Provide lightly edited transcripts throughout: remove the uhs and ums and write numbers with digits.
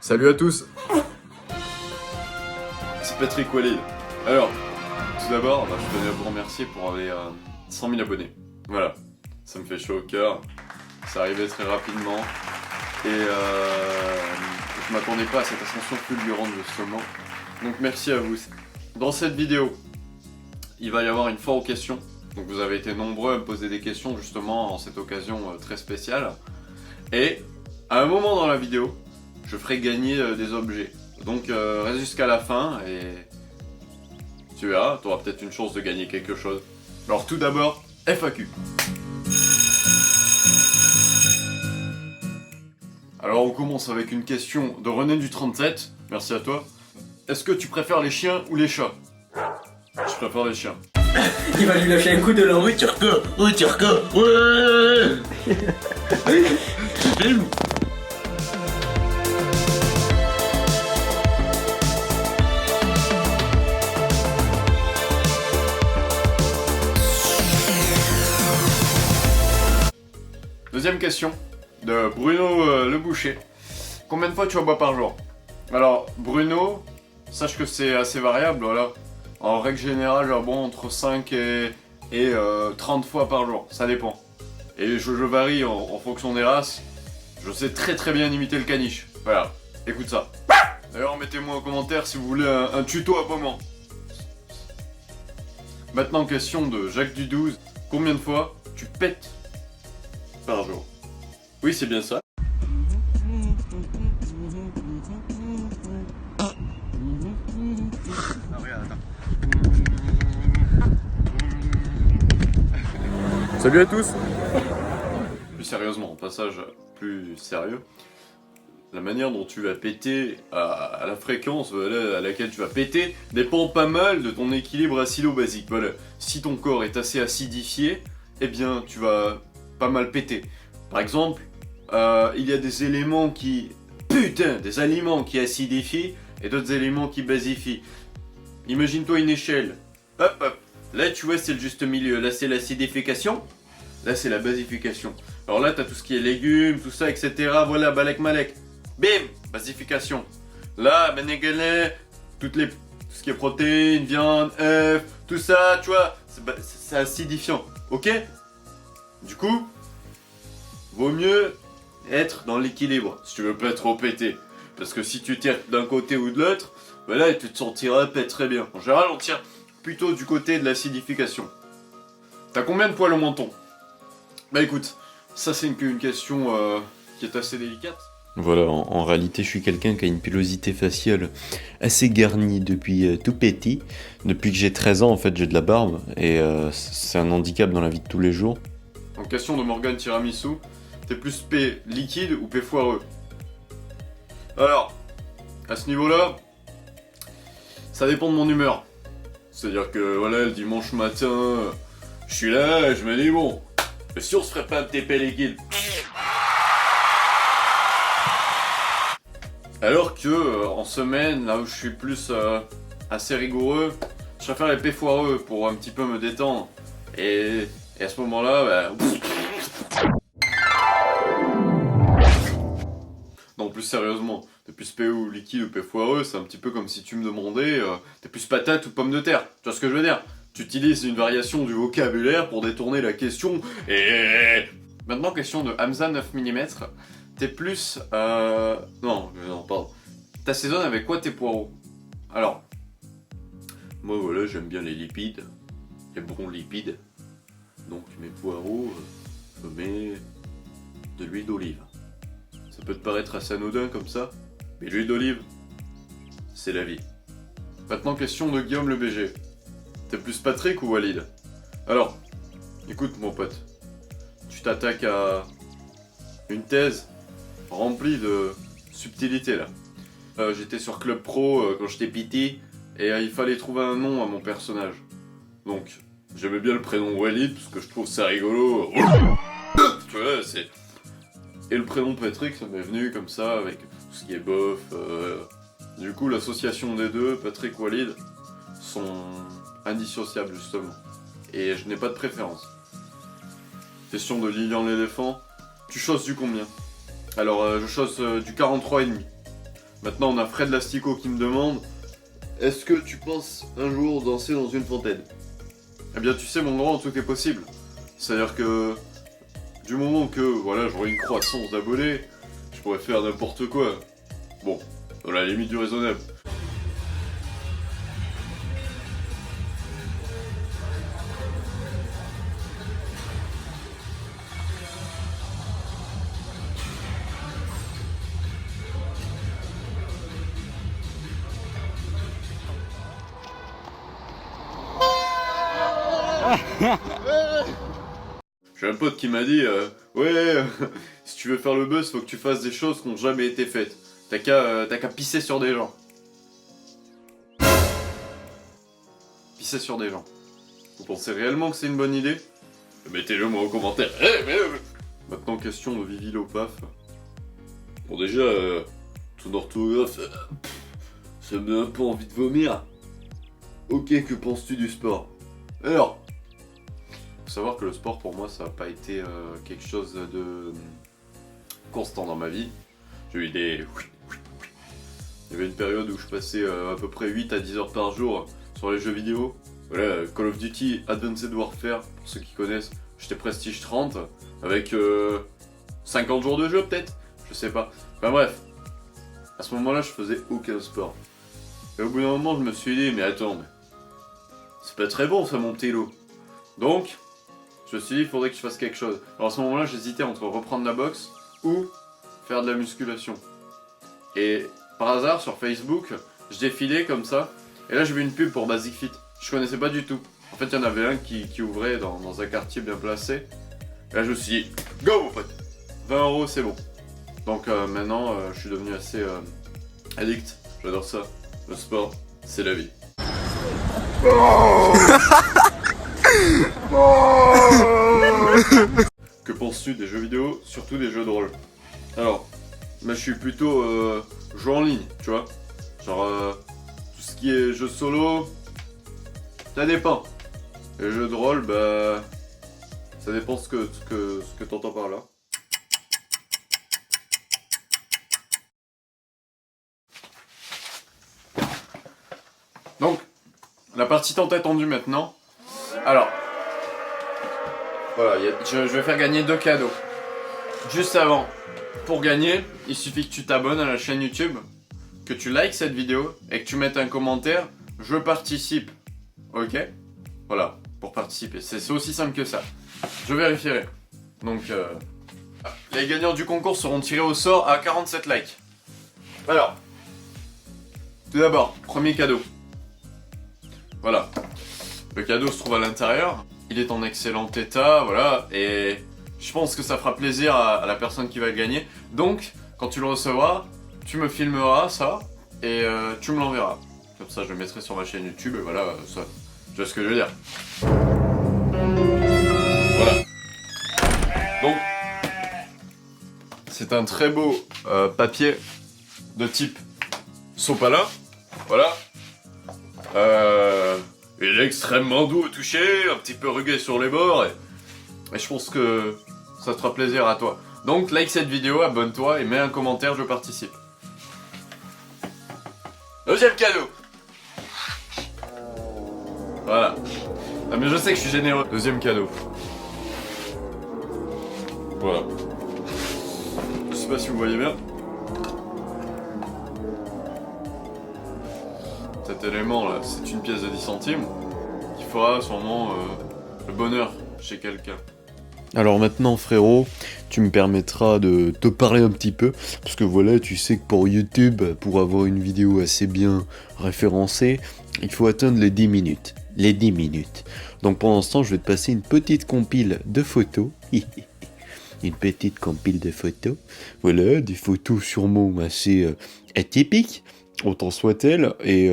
Salut à tous, c'est Patrick Walid. Alors, tout d'abord, je tenais à vous remercier pour les 100 000 abonnés. Voilà, ça me fait chaud au cœur, ça arrivait très rapidement et je m'attendais pas à cette ascension fulgurante justement. Donc merci à vous. Dans cette vidéo, il va y avoir une foire aux questions. Donc vous avez été nombreux à me poser des questions justement en cette occasion très spéciale. Et à un moment dans la vidéo, je ferai gagner des objets. Donc reste jusqu'à la fin et tu verras, tu auras peut-être une chance de gagner quelque chose. Alors tout d'abord, FAQ. Alors on commence avec une question de René du 37, merci à toi. Est-ce que tu préfères les chiens ou les chats? Je préfère les chiens. Il va lui lâcher un coup de langue, oui Turco, ouais. Deuxième question de Bruno Le Boucher. Combien de fois tu bois par jour? Alors Bruno, sache que c'est assez variable, voilà. En règle générale, je bois entre 5 et 30 fois par jour, ça dépend. Et je varie en fonction des races. Je sais très bien imiter le caniche. Voilà, écoute ça. D'ailleurs, mettez-moi en commentaire si vous voulez un tuto à pommant. Maintenant, question de Jacques Dudouze. Combien de fois tu pètes par jour? Oui, c'est bien ça. Salut à tous. Plus sérieusement, passage plus sérieux. La manière dont tu vas péter, à la fréquence à laquelle tu vas péter, dépend pas mal de ton équilibre acido-basique. Voilà. Si ton corps est assez acidifié, eh bien tu vas pas mal péter. Par exemple, il y a des éléments qui... Putain, des aliments qui acidifient et d'autres éléments qui basifient. Imagine-toi une échelle. Hop, hop. Là, tu vois, c'est le juste milieu. Là, c'est l'acidification. Là, c'est la basification. Alors là, t'as tout ce qui est légumes, tout ça, etc. Voilà, balek malek. Bim, basification. Là, bénégalais, tout ce qui est protéines, viande, œufs, tout ça, tu vois, c'est acidifiant. Ok? Du coup, vaut mieux être dans l'équilibre, si tu veux pas trop péter. Parce que si tu tires d'un côté ou de l'autre, ben là, tu te sentiras pas très bien. En général, on tire plutôt du côté de l'acidification. T'as combien de poils au menton? Bah écoute, ça c'est une question qui est assez délicate. Voilà, en réalité, je suis quelqu'un qui a une pilosité faciale assez garnie depuis tout petit. Depuis que j'ai 13 ans, en fait, j'ai de la barbe et c'est un handicap dans la vie de tous les jours. En question de Morgane Tiramisu, t'es plus P liquide ou P foireux? Alors, à ce niveau-là, ça dépend de mon humeur. C'est-à-dire que voilà, le dimanche matin, je suis là et je me dis bon, mais si on se ferait pas un petit P liquide? Alors que en semaine, là où je suis plus assez rigoureux, je préfère les P foireux pour un petit peu me détendre. Et à ce moment-là, non, plus sérieusement, t'es plus P ou liquide ou P foireux, c'est un petit peu comme si tu me demandais t'es plus patate ou pomme de terre. Tu vois ce que je veux dire? Tu utilises une variation du vocabulaire pour détourner la question et... Maintenant, question de Hamza 9 mm. T'es plus... Non, pardon. T'assaisonnes avec quoi tes poireaux? Alors, moi voilà, j'aime bien les lipides, les bons lipides. Donc mes poireaux, je mets de l'huile d'olive. Ça peut te paraître assez anodin comme ça, mais l'huile d'olive, c'est la vie. Maintenant, question de Guillaume le BG. T'es plus Patrick ou Walid? Alors, écoute mon pote, tu t'attaques à une thèse remplie de subtilité là. J'étais sur Club Pro quand j'étais petit et il fallait trouver un nom à mon personnage. Donc, j'aimais bien le prénom Walid parce que je trouve ça rigolo. Tu vois, c'est... Et le prénom Patrick, ça m'est venu comme ça, avec tout ce qui est bof. Du coup, l'association des deux, Patrick Walid, sont indissociables justement. Et je n'ai pas de préférence. Question de Lilian l'éléphant. Tu choses du combien? Alors, je chose du 43,5. Maintenant, on a Fred Lastico qui me demande: est-ce que tu penses un jour danser dans une fontaine? Eh bien, tu sais, mon grand, tout est possible. C'est-à-dire que du moment que voilà, j'aurai une croissance d'abonnés, je pourrais faire n'importe quoi. Bon, dans la limite du raisonnable. J'ai un pote qui m'a dit ouais, si tu veux faire le buzz, faut que tu fasses des choses qui n'ont jamais été faites. T'as qu'à pisser sur des gens. Pisser sur des gens. Vous pensez réellement que c'est une bonne idée? Mettez-le moi en commentaire. Maintenant, question de Vivi Lopaf. Bon, déjà, ton orthographe, ça me donne un peu envie de vomir. Ok, que penses-tu du sport? Alors, faut savoir que le sport pour moi ça n'a pas été quelque chose de constant dans ma vie. J'ai eu des... Il y avait une période où je passais à peu près 8 à 10 heures par jour sur les jeux vidéo. Voilà, Call of Duty Advanced Warfare, pour ceux qui connaissent, j'étais Prestige 30, avec 50 jours de jeu peut-être, je sais pas. Enfin bref, à ce moment-là je faisais aucun sport. Et au bout d'un moment je me suis dit, mais attends, c'est pas très bon ça mon petit loup. Donc, je me suis dit, il faudrait que je fasse quelque chose. Alors à ce moment-là, j'hésitais entre reprendre la boxe ou faire de la musculation. Et par hasard, sur Facebook, je défilais comme ça. Et là, j'ai vu une pub pour Basic Fit. Je connaissais pas du tout. En fait, il y en avait un qui ouvrait dans un quartier bien placé. Et là, je me suis dit, go mon pote, 20 €, c'est bon. Donc maintenant, je suis devenu assez addict. J'adore ça. Le sport, c'est la vie. Que penses-tu des jeux vidéo, surtout des jeux de rôle? Alors, moi je suis plutôt jeu en ligne, tu vois. Genre, tout ce qui est jeu solo, ça dépend. Les jeux de rôle, bah, ça dépend ce que t'entends par là. Donc, la partie tant attendue maintenant. Alors, voilà, je vais faire gagner 2 cadeaux. Juste avant, pour gagner, il suffit que tu t'abonnes à la chaîne YouTube, que tu likes cette vidéo et que tu mettes un commentaire « Je participe ». Ok? Voilà, pour participer. C'est aussi simple que ça. Je vérifierai. Donc, les gagnants du concours seront tirés au sort à 47 likes. Alors, tout d'abord, premier cadeau. Voilà. Le cadeau se trouve à l'intérieur. Il est en excellent état, voilà. Et je pense que ça fera plaisir à la personne qui va le gagner. Donc, quand tu le recevras, tu me filmeras ça et tu me l'enverras. Comme ça, je le mettrai sur ma chaîne YouTube et voilà, ça. Tu vois ce que je veux dire? Voilà. Donc, c'est un très beau papier de type sopalin. Voilà. Il est extrêmement doux au toucher, un petit peu rugueux sur les bords, et je pense que ça te fera plaisir à toi. Donc like cette vidéo, abonne-toi et mets un commentaire, je participe. Deuxième cadeau. Voilà. Ah, mais je sais que je suis généreux. Deuxième cadeau. Voilà. Je sais pas si vous voyez bien. Cet élément là, c'est une pièce de 10 centimes qui fera sûrement le bonheur chez quelqu'un. Alors maintenant frérot, tu me permettras de te parler un petit peu, parce que voilà, tu sais que pour YouTube, pour avoir une vidéo assez bien référencée, il faut atteindre les 10 minutes. Les 10 minutes. Donc pendant ce temps, je vais te passer une petite compile de photos. Une petite compile de photos. Voilà, des photos sûrement assez atypiques. Autant soit-elle, et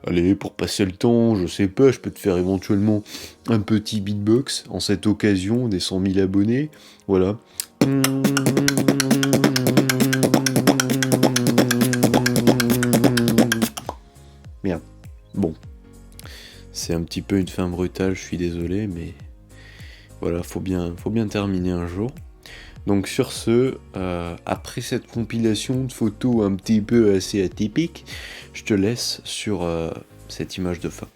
allez, pour passer le temps, je sais pas, je peux te faire éventuellement un petit beatbox en cette occasion des 100 000 abonnés, voilà. Merde, bon, c'est un petit peu une fin brutale, je suis désolé, mais voilà, faut bien terminer un jour. Donc sur ce, après cette compilation de photos un petit peu assez atypiques, je te laisse sur cette image de fin.